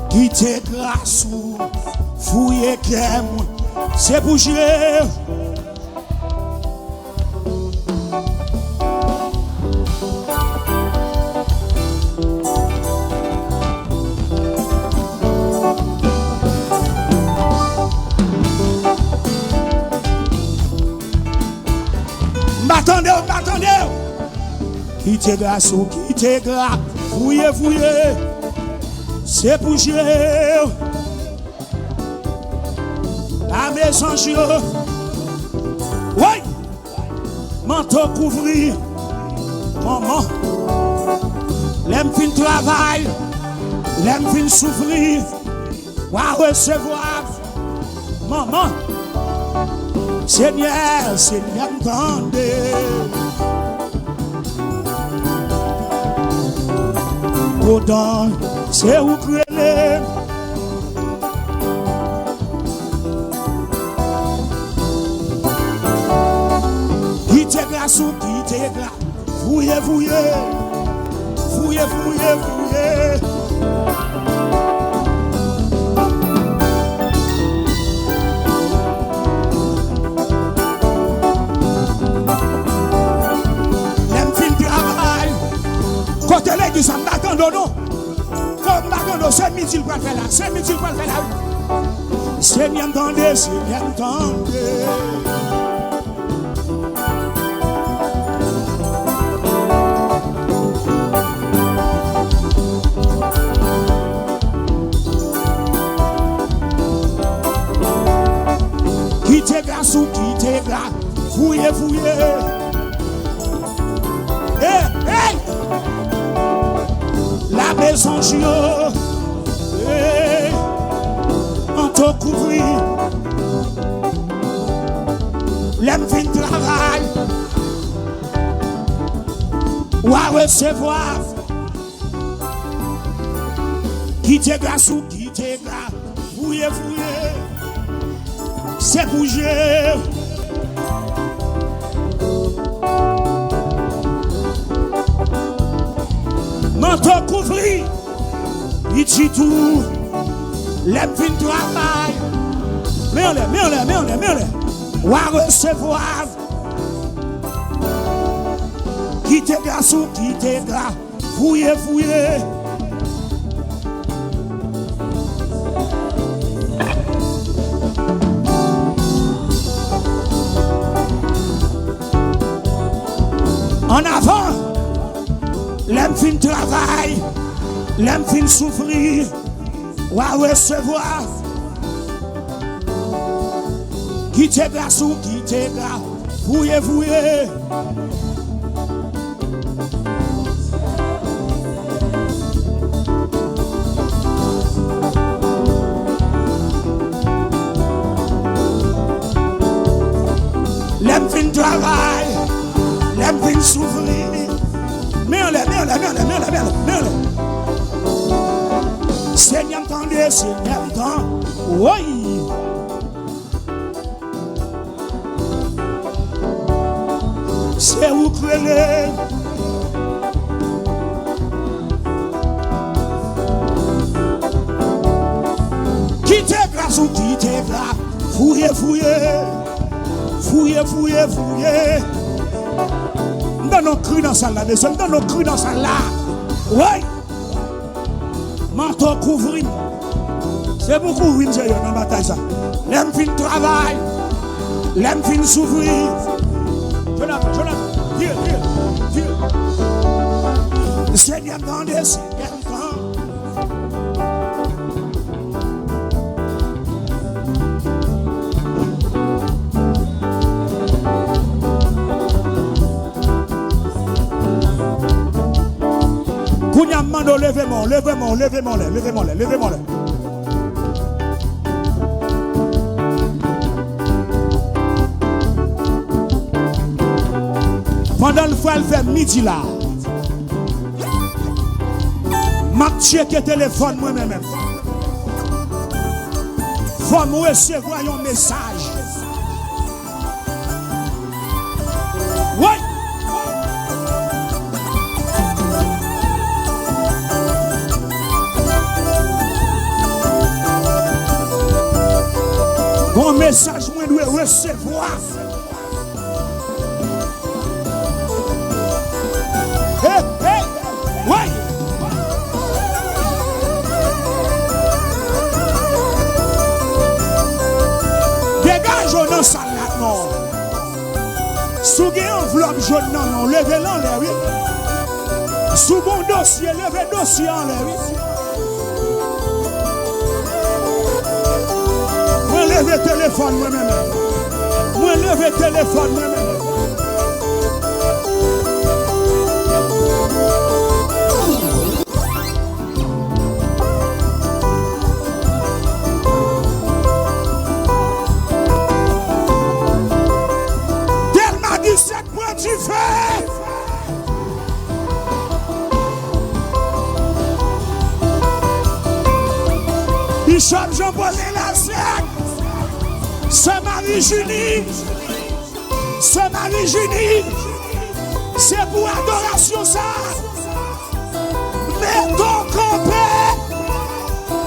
qui te grâce, fouye qu'aime, c'est pour jouer. M'attendez, qui te grâce, qui te grâce, fouye, c'est pour jouer. La maison Dieu, oui, manteau couvrir, maman, l'aime fin travail, l'aime fin souffrir, va recevoir, maman, Seigneur, entendez. Autant, c'est où créer. Qui te grâce ou qui te grâce, fouye. L'aime fin travail, côté l'église, ça m'attend non. Comme m'attend, c'est midi pour faire là, Seigneur, entendez. Qui te grâce ou qui te grâce, fouye. Hey! La maison Dieu, hey! En te couvrir, l'aime fin travail, ou à recevoir, qui te grâce ou qui te grâce, fouye. C'est bouger. Manteau couvri, il dit tout. L'aime fin travail. Mais on est. Ou à recevoir. Qui te grâce ou qui te grâce. Fouye. En avant, l'aime fin travail, l'aime fin souffrir, ou à recevoir. Qui te grâce ou qui te grâce, fouye. L'aime fin travail. L'aime fin souffrir. Mais on l'est. Seigneur, entendez. Oui. C'est où créer. Qui te grâce ou qui te grâce, fouye. Dans nos cris dans ça là, dans nos cris dans ça là. Oui. Manteau couvrir. C'est beaucoup oui, j'ai dans la bataille ça. L'aime fin travail. L'aime fin souffrir. Jonathan. Dieu. Seigneur, attendez, levez-moi. Pendant le fois, elle fait midi là. M'a checké téléphone moi-même. Faut me recevoir un message. Oui. message moi doit recevoir. Ouais. Dégage dans salle là non. Sous une enveloppe jaune non, levez-le en l'air, oui. Sous bon dossier, levez dossier en l'air, oui. Moi levez téléphone moi-même. Moi levez téléphone moi-même. Cette point du feu. Bishop Jean-Paul Lassac, c'est Marie-Julie, c'est Marie-Julie, c'est pour adoration ça.